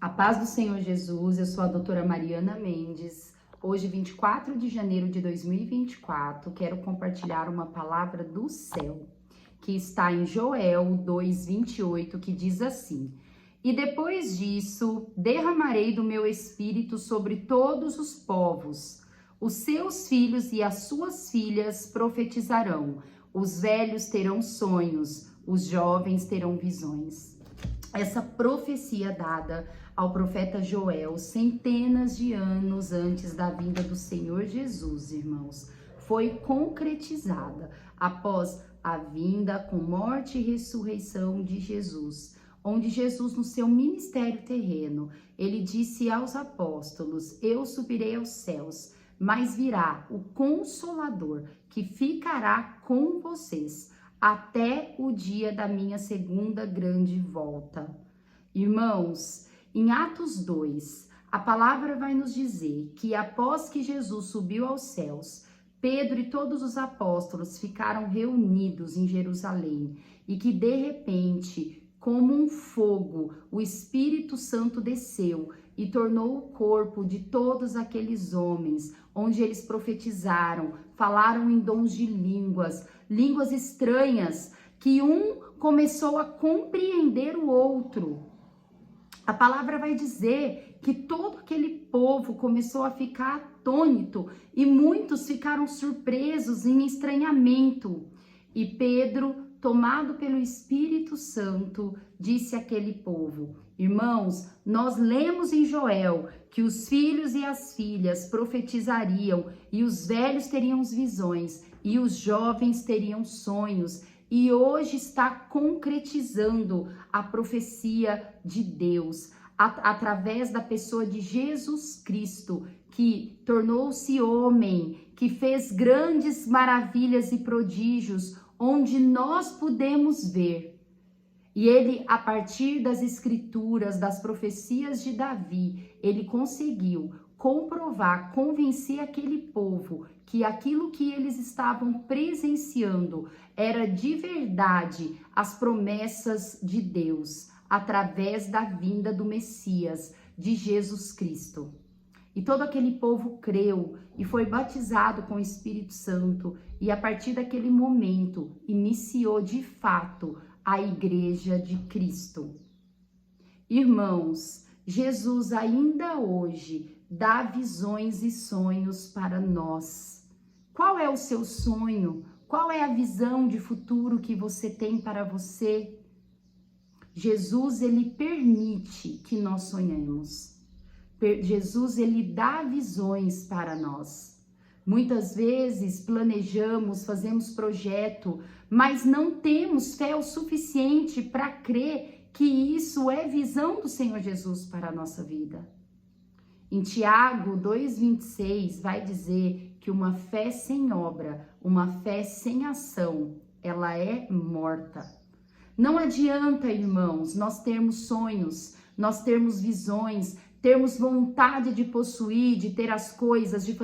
A paz do Senhor Jesus, eu sou a doutora Mariana Mendes. Hoje, 24 de janeiro de 2024, quero compartilhar uma palavra do céu, que está em Joel 2:28, que diz assim: E depois disso, derramarei do meu espírito sobre todos os povos. Os seus filhos e as suas filhas profetizarão, os velhos terão sonhos, os jovens terão visões. Essa profecia dada ao profeta Joel centenas de anos antes da vinda do Senhor Jesus, irmãos, foi concretizada após a vinda com morte e ressurreição de Jesus, onde Jesus, no seu ministério terreno, ele disse aos apóstolos: eu subirei aos céus, mas virá o Consolador que ficará com vocês até o dia da minha segunda grande volta. Irmãos, em Atos 2, a palavra vai nos dizer que após que Jesus subiu aos céus, Pedro e todos os apóstolos ficaram reunidos em Jerusalém e que de repente, como um fogo, o Espírito Santo desceu e tornou o corpo de todos aqueles homens, onde eles profetizaram, falaram em dons de línguas estranhas, que um começou a compreender o outro. A palavra vai dizer que todo aquele povo começou a ficar atônito e muitos ficaram surpresos em estranhamento. E Pedro, tomado pelo Espírito Santo, disse àquele povo: irmãos, nós lemos em Joel que os filhos e as filhas profetizariam e os velhos teriam visões e os jovens teriam sonhos. E hoje está concretizando a profecia de Deus através da pessoa de Jesus Cristo, que tornou-se homem, que fez grandes maravilhas e prodígios, onde nós podemos ver. E ele, a partir das escrituras, das profecias de Davi, ele conseguiu comprovar, convencer aquele povo que aquilo que eles estavam presenciando era de verdade as promessas de Deus, através da vinda do Messias, de Jesus Cristo. E todo aquele povo creu e foi batizado com o Espírito Santo, e a partir daquele momento iniciou de fato a Igreja de Cristo. Irmãos, Jesus ainda hoje dá visões e sonhos para nós. Qual é o seu sonho? Qual é a visão de futuro que você tem para você? Jesus, ele permite que nós sonhemos. Jesus, ele dá visões para nós. Muitas vezes planejamos, fazemos projeto, mas não temos fé o suficiente para crer que isso é visão do Senhor Jesus para a nossa vida. Em Tiago 2:26 vai dizer que uma fé sem obra, uma fé sem ação, ela é morta. Não adianta, irmãos, nós termos sonhos, nós termos visões, termos vontade de possuir, de ter as coisas, de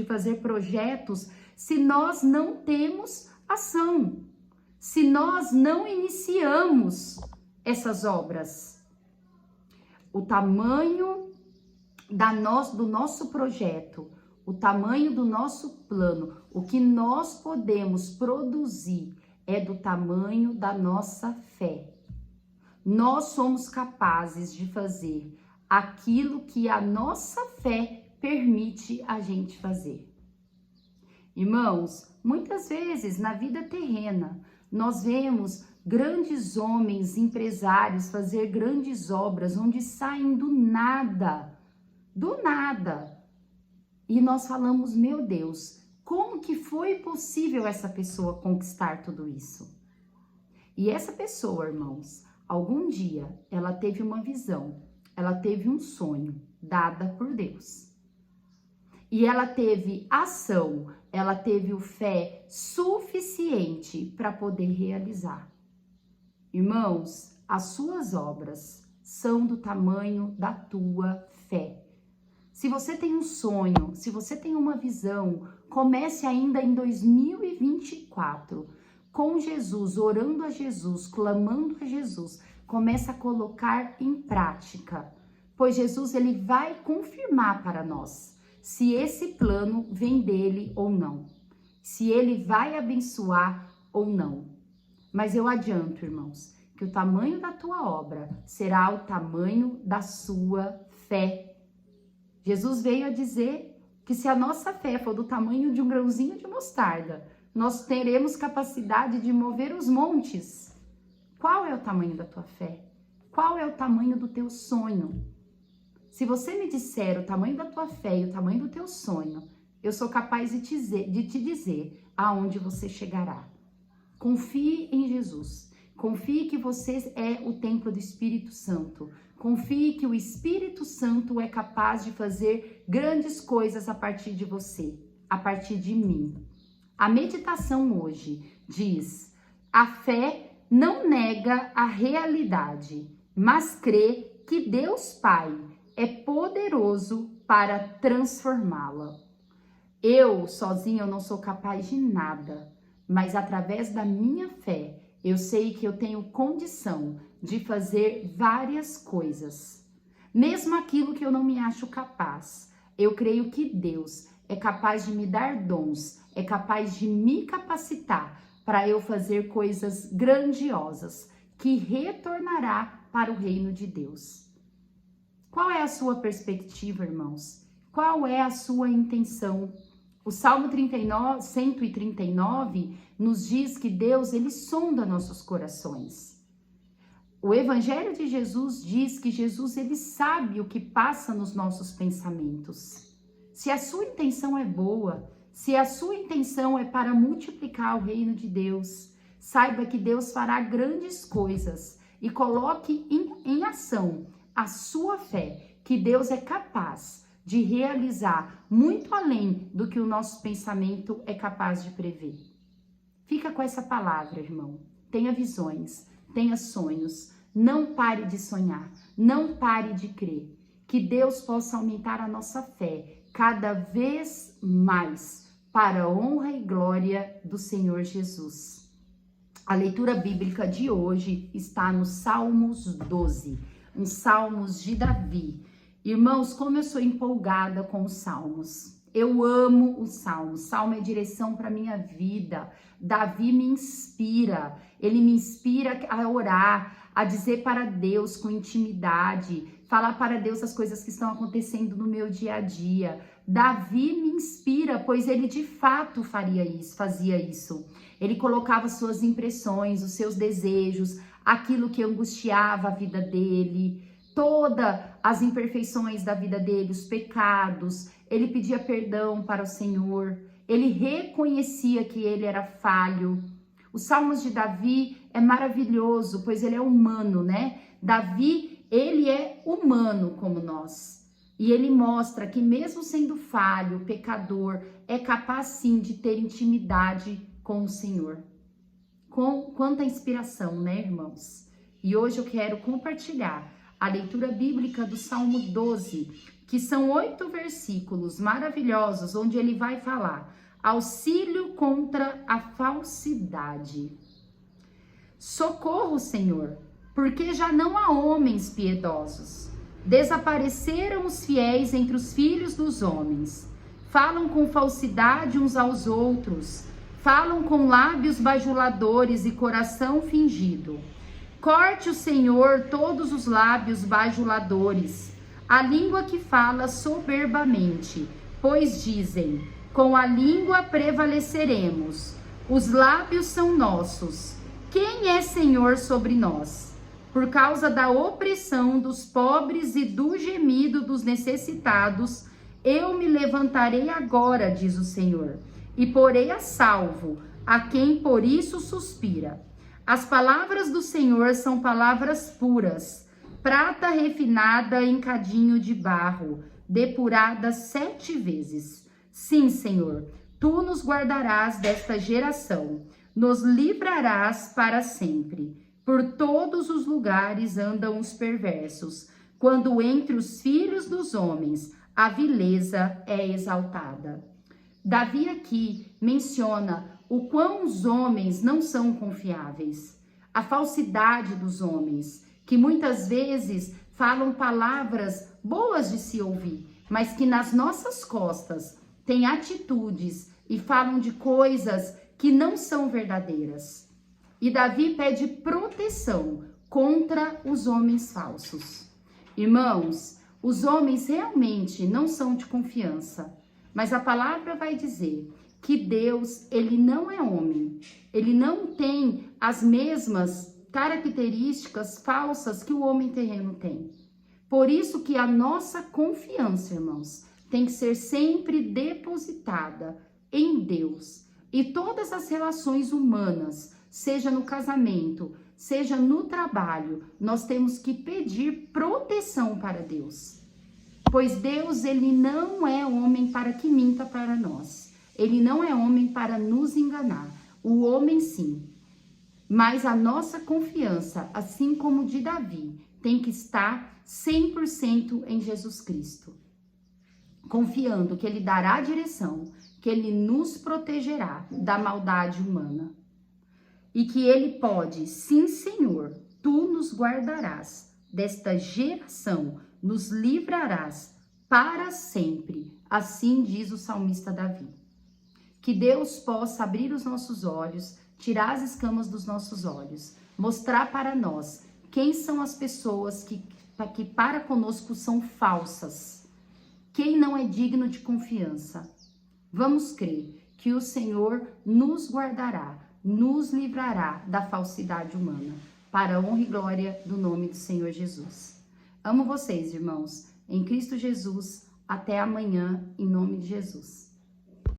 fazer projetos, se nós não temos ação, se nós não iniciamos essas obras. O tamanho do nosso projeto, o tamanho do nosso plano, o que nós podemos produzir é do tamanho da nossa fé. Nós somos capazes de fazer aquilo que a nossa fé permite a gente fazer. Irmãos, muitas vezes na vida terrena, nós vemos grandes homens, empresários fazer grandes obras onde saem do nada. E nós falamos: meu Deus, como que foi possível essa pessoa conquistar tudo isso? E essa pessoa, irmãos, algum dia ela teve uma visão, ela teve um sonho dada por Deus. E ela teve ação, ela teve fé suficiente para poder realizar. Irmãos, as suas obras são do tamanho da tua fé. Se você tem um sonho, se você tem uma visão, comece ainda em 2024, com Jesus, orando a Jesus, clamando a Jesus. Comece a colocar em prática. pois Jesus ele vai confirmar para nós se esse plano vem dele ou não, se ele vai abençoar ou não. Mas eu adianto, irmãos, que o tamanho da tua obra será o tamanho da sua fé. Jesus veio a dizer que se a nossa fé for do tamanho de um grãozinho de mostarda, nós teremos capacidade de mover os montes. Qual é o tamanho da tua fé? Qual é o tamanho do teu sonho? Se você me disser o tamanho da tua fé e o tamanho do teu sonho, eu sou capaz de te dizer aonde você chegará. Confie em Jesus. Confie que você é o templo do Espírito Santo. Confie que o Espírito Santo é capaz de fazer grandes coisas a partir de você, a partir de mim. A meditação hoje diz: a fé não nega a realidade, mas crê que Deus Pai é poderoso para transformá-la. Eu, sozinha, eu não sou capaz de nada, mas através da minha fé, eu sei que eu tenho condição de fazer várias coisas. Mesmo aquilo que eu não me acho capaz, eu creio que Deus é capaz de me dar dons, é capaz de me capacitar para eu fazer coisas grandiosas que retornará para o reino de Deus. Qual é a sua perspectiva, irmãos? Qual é a sua intenção? O Salmo 139 nos diz que Deus, ele sonda nossos corações. O Evangelho de Jesus diz que Jesus, ele sabe o que passa nos nossos pensamentos. Se a sua intenção é boa, se a sua intenção é para multiplicar o reino de Deus, saiba que Deus fará grandes coisas e coloque em ação a sua fé, que Deus é capaz de realizar muito além do que o nosso pensamento é capaz de prever. Fica com essa palavra, irmão. Tenha visões, tenha sonhos. Não pare de sonhar, não pare de crer. Que Deus possa aumentar a nossa fé cada vez mais para a honra e glória do Senhor Jesus. A leitura bíblica de hoje está no Salmos 12, um Salmos de Davi. Irmãos, como eu sou empolgada com os Salmos. Eu amo os Salmos. Salmo é direção para minha vida. Davi me inspira. Ele me inspira a orar, a dizer para Deus com intimidade, falar para Deus as coisas que estão acontecendo no meu dia a dia. Davi me inspira, pois ele de fato fazia isso. Ele colocava suas impressões, os seus desejos, aquilo que angustiava a vida dele, todas as imperfeições da vida dele, os pecados. Ele pedia perdão para o Senhor, ele reconhecia que ele era falho. Os Salmos de Davi é maravilhoso, pois ele é humano, né? Davi, ele é humano como nós. E ele mostra que mesmo sendo falho, pecador, é capaz sim de ter intimidade com o Senhor. Quanta inspiração, né, irmãos? E hoje eu quero compartilhar a leitura bíblica do Salmo 12, que são 8 versículos maravilhosos, onde ele vai falar: auxílio contra a falsidade. Socorro, Senhor, porque já não há homens piedosos. Desapareceram os fiéis entre os filhos dos homens. Falam com falsidade uns aos outros. Falam com lábios bajuladores e coração fingido. Corte o Senhor todos os lábios bajuladores, a língua que fala soberbamente, pois dizem: com a língua prevaleceremos, os lábios são nossos. Quem é Senhor sobre nós? Por causa da opressão dos pobres e do gemido dos necessitados, eu me levantarei agora, diz o Senhor, e porei a salvo a quem por isso suspira. As palavras do Senhor são palavras puras, prata refinada em cadinho de barro, depurada 7 vezes. Sim, Senhor, tu nos guardarás desta geração, nos livrarás para sempre. Por todos os lugares andam os perversos, quando entre os filhos dos homens a vileza é exaltada. Davi aqui menciona o quão os homens não são confiáveis, a falsidade dos homens, que muitas vezes falam palavras boas de se ouvir, mas que nas nossas costas têm atitudes e falam de coisas que não são verdadeiras. E Davi pede proteção contra os homens falsos. Irmãos, os homens realmente não são de confiança, mas a palavra vai dizer que Deus, ele não é homem, ele não tem as mesmas características falsas que o homem terreno tem. Por isso que a nossa confiança, irmãos, tem que ser sempre depositada em Deus. E todas as relações humanas, seja no casamento, seja no trabalho, nós temos que pedir proteção para Deus. Pois Deus, ele não é homem para que minta para nós. Ele não é homem para nos enganar. O homem sim. Mas a nossa confiança, assim como de Davi, tem que estar 100% em Jesus Cristo. Confiando que ele dará a direção, que ele nos protegerá da maldade humana. E que ele pode, sim, Senhor, tu nos guardarás desta geração, nos livrarás para sempre. Assim diz o salmista Davi. Que Deus possa abrir os nossos olhos, tirar as escamas dos nossos olhos, mostrar para nós quem são as pessoas que para conosco são falsas, quem não é digno de confiança. Vamos crer que o Senhor nos guardará, nos livrará da falsidade humana, para a honra e glória do nome do Senhor Jesus. Amo vocês, irmãos, em Cristo Jesus. Até amanhã, em nome de Jesus.